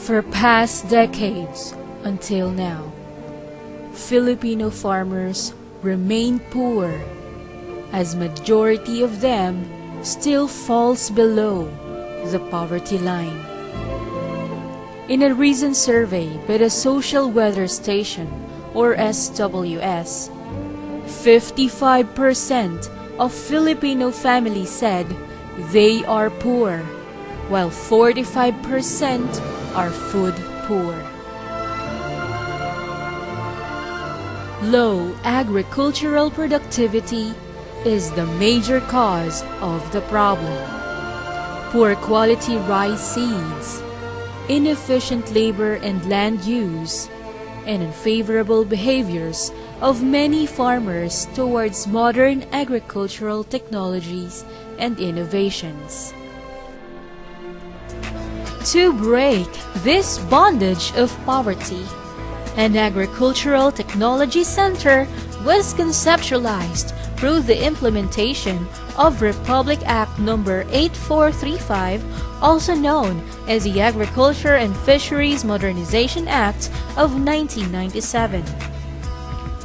For past decades until now, Filipino farmers remain poor, as majority of them still falls below the poverty line. In a recent survey by the Social Weather Station, or SWS, 55% of Filipino families said they are poor, while 45% are food poor. Low agricultural productivity is the major cause of the problem. Poor quality rice seeds, inefficient labor and land use, and unfavorable behaviors of many farmers towards modern agricultural technologies and innovations. To break this bondage of poverty, an agricultural technology center was conceptualized through the implementation of Republic Act No. 8435, also known as the Agriculture and Fisheries Modernization Act of 1997.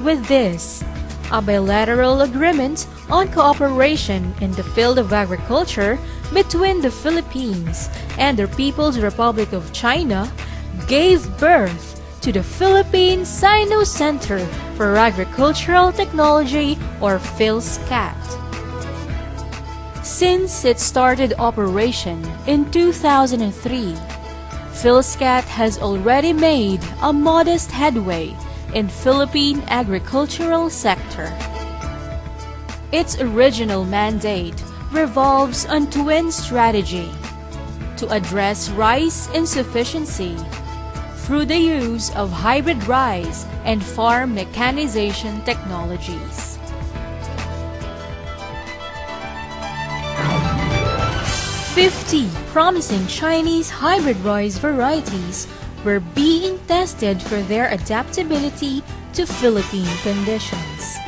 With this, a bilateral agreement on cooperation in the field of agriculture between the Philippines and the People's Republic of China gave birth to the Philippine Sino Center for Agricultural Technology, or PhilSCAT. Since it started operation in 2003, PhilSCAT has already made a modest headway in Philippine agricultural sector. Its original mandate revolves on twin strategy to address rice insufficiency through the use of hybrid rice and farm mechanization technologies. "50 promising Chinese hybrid rice varieties were being tested for their adaptability to Philippine conditions.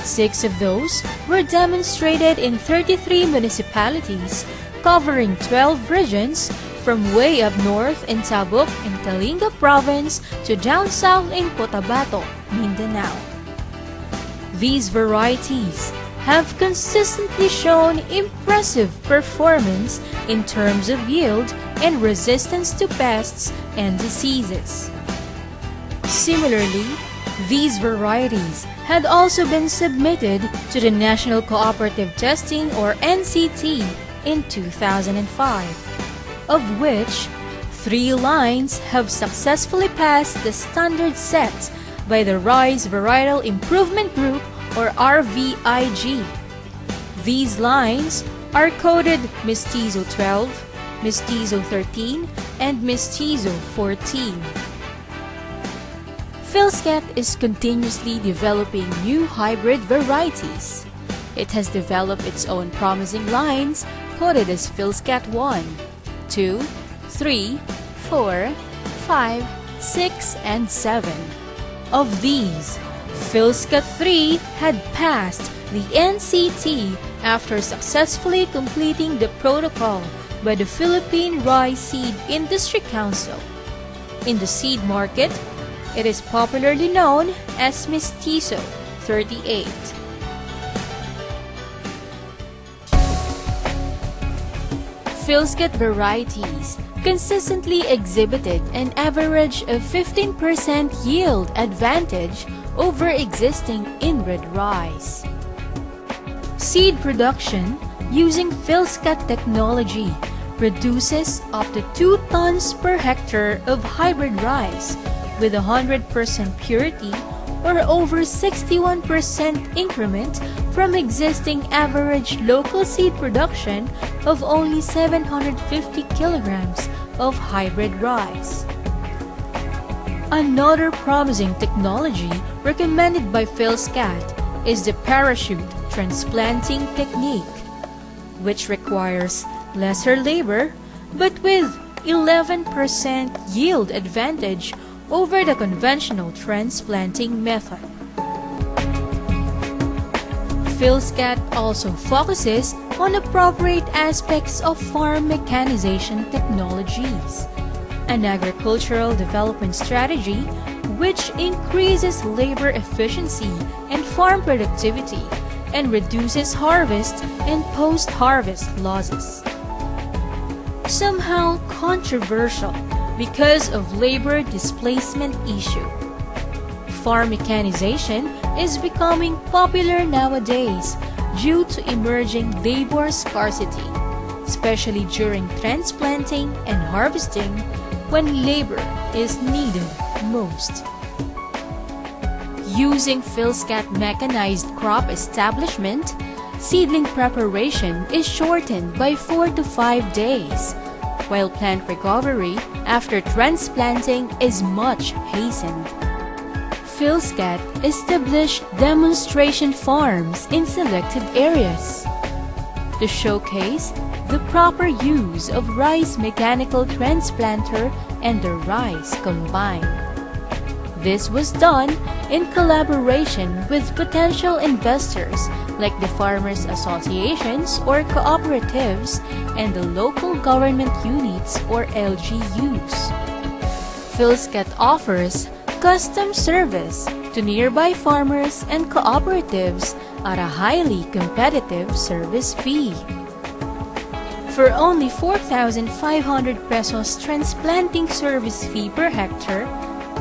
6 of those were demonstrated in 33 municipalities covering 12 regions, from way up north in Tabuk in Kalinga Province to down south in Cotabato, Mindanao. These varieties have consistently shown impressive performance in terms of yield and resistance to pests and diseases. Similarly, these varieties had also been submitted to the National Cooperative Testing, or NCT, in 2005. Of which 3 lines have successfully passed the standard set by the Rice Varietal Improvement Group, or RVIG. These lines are coded Mestizo 12, Mestizo 13, and Mestizo 14. PhilSCAT is continuously developing new hybrid varieties. It has developed its own promising lines coded as PhilSCAT 1, 2, 3, 4, 5, 6, and 7. Of these, PhilSCAT 3 had passed the NCT after successfully completing the protocol by the Philippine Rice Seed Industry Council. In the seed market, it is popularly known as Mestizo 38. PhilSCAT varieties consistently exhibited an average of 15% yield advantage over existing inbred rice. Seed production using PhilSCAT technology produces up to 2 tons per hectare of hybrid rice with 100% purity, or over 61% increment from existing average local seed production of only 750 kilograms of hybrid rice. Another promising technology recommended by PhilSCAT is the parachute transplanting technique, which requires lesser labor but with 11% yield advantage over the conventional transplanting method. PhilSCAT also focuses on appropriate aspects of farm mechanization technologies, an agricultural development strategy which increases labor efficiency and farm productivity and reduces harvest and post-harvest losses. Somehow controversial because of labor displacement issue. Farm mechanization is becoming popular nowadays due to emerging labor scarcity, especially during transplanting and harvesting when labor is needed most. Using PhilSCAT mechanized crop establishment, seedling preparation is shortened by 4 to 5 days, while plant recovery after transplanting is much hastened. PhilSCAT established demonstration farms in selected areas to showcase the proper use of rice mechanical transplanter and the rice combine. This was done in collaboration with potential investors like the farmers' associations or cooperatives and the local government units or LGUs. PhilSCAT offers custom service to nearby farmers and cooperatives at a highly competitive service fee. For only 4,500 pesos transplanting service fee per hectare,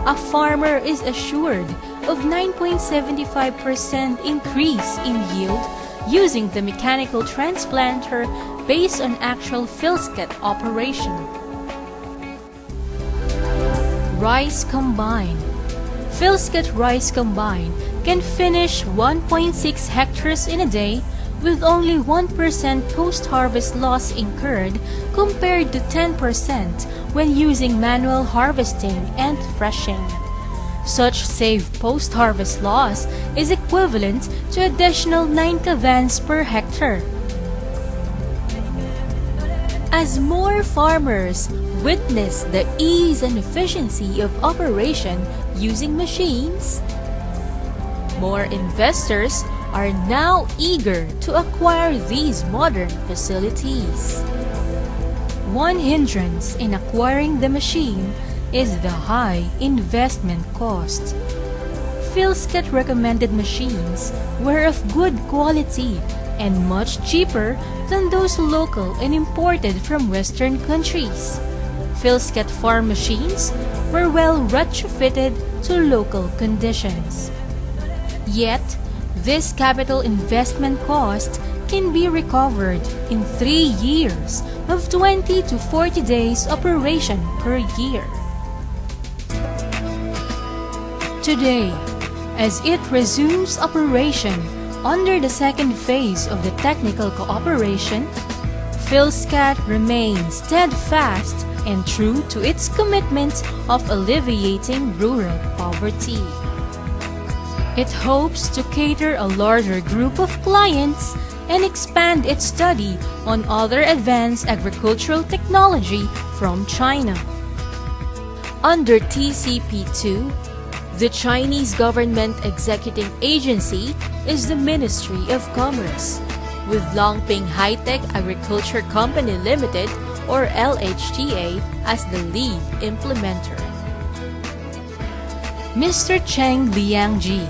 a farmer is assured of 9.75% increase in yield using the mechanical transplanter based on actual PhilSCAT operation. Rice Combine. PhilSCAT Rice Combine can finish 1.6 hectares in a day with only 1% post-harvest loss incurred compared to 10% when using manual harvesting and threshing. Such saved post-harvest loss is equivalent to additional 9 kavans per hectare. As more farmers witness the ease and efficiency of operation using machines, more investors are now eager to acquire these modern facilities. One hindrance in acquiring the machine is the high investment cost. PhilSCAT recommended machines were of good quality and much cheaper than those local and imported from Western countries. PhilSCAT farm machines were well retrofitted to local conditions. Yet, this capital investment cost can be recovered in 3 years of 20 to 40 days operation per year. Today, as it resumes operation under the second phase of the technical cooperation, PhilSCAT remains steadfast and true to its commitment of alleviating rural poverty. It hopes to cater a larger group of clients and expand its study on other advanced agricultural technology from China. Under TCP2, the Chinese government executing agency is the Ministry of Commerce, with Longping High-Tech Agriculture Company Limited or LHTA as the lead implementer. Mr. Cheng Liangji,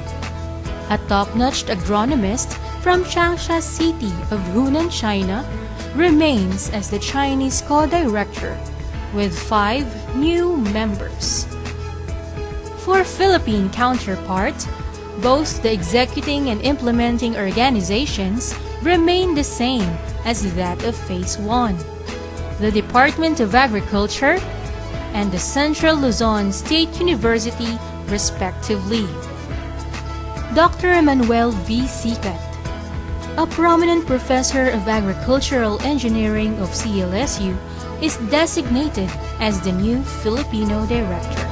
a top-notch agronomist from Changsha City of Hunan, China, remains as the Chinese co-director with 5 new members. For Philippine counterpart, both the executing and implementing organizations remain the same as that of Phase 1, the Department of Agriculture and the Central Luzon State University, respectively. Dr. Emmanuel V. Sicat, a prominent professor of agricultural engineering of CLSU, is designated as the new Filipino director.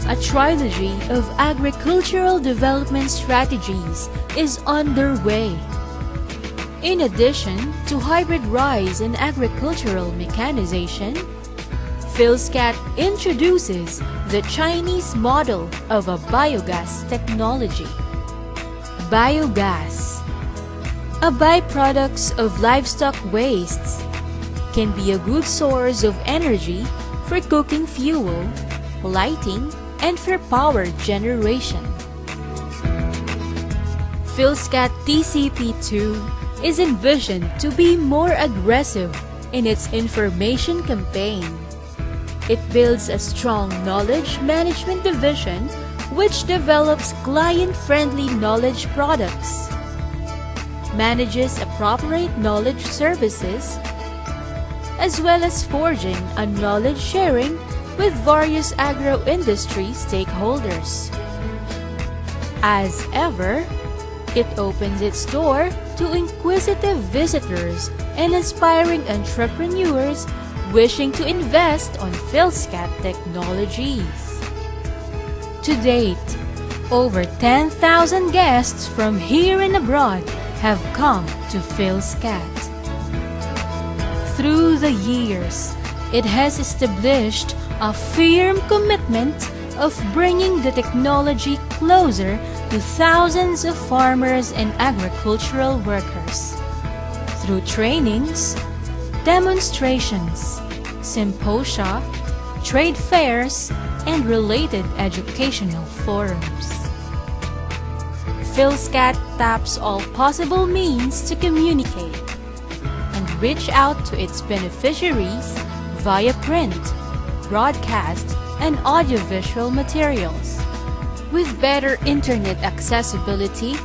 A trilogy of agricultural development strategies is underway. In addition to hybrid rice and agricultural mechanization, PhilSCAT introduces the Chinese model of a biogas technology. Biogas, a byproduct of livestock wastes, can be a good source of energy for cooking fuel, lighting, and for power generation. PhilSCAT TCP2 is envisioned to be more aggressive in its information campaign. It builds a strong knowledge management division which develops client-friendly knowledge products, manages appropriate knowledge services, as well as forging a knowledge sharing with various agro-industry stakeholders. As ever, it opens its door to inquisitive visitors and aspiring entrepreneurs wishing to invest on PhilSCAT technologies. To date, over 10,000 guests from here and abroad have come to PhilSCAT. Through the years, it has established a firm commitment of bringing the technology closer to thousands of farmers and agricultural workers through trainings, demonstrations, symposia, trade fairs, and related educational forums. PhilSCAT taps all possible means to communicate and reach out to its beneficiaries via print, broadcast, and audiovisual materials, with better internet accessibility,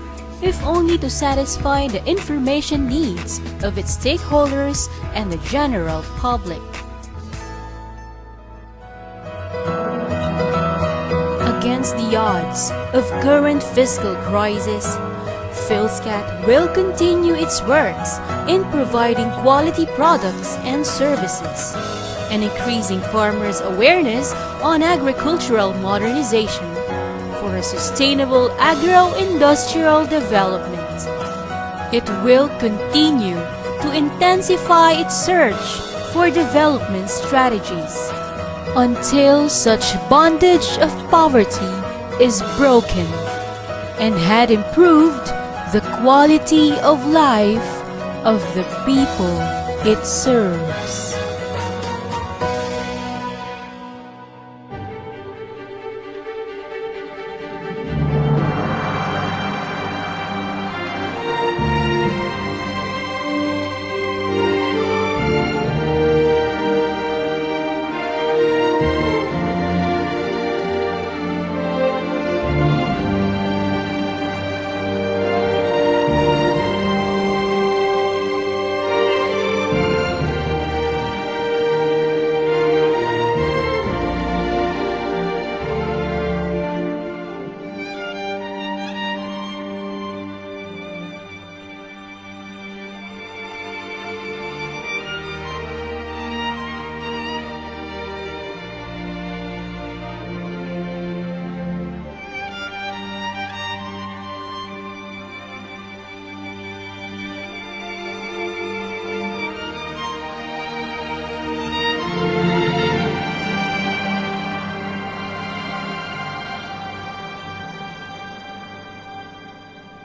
if only to satisfy the information needs of its stakeholders and the general public. Against the odds of current fiscal crisis, PhilSCAT will continue its works in providing quality products and services and increasing farmers' awareness on agricultural modernization for a sustainable agro-industrial development. It will continue to intensify its search for development strategies until such bondage of poverty is broken and had improved the quality of life of the people it serves.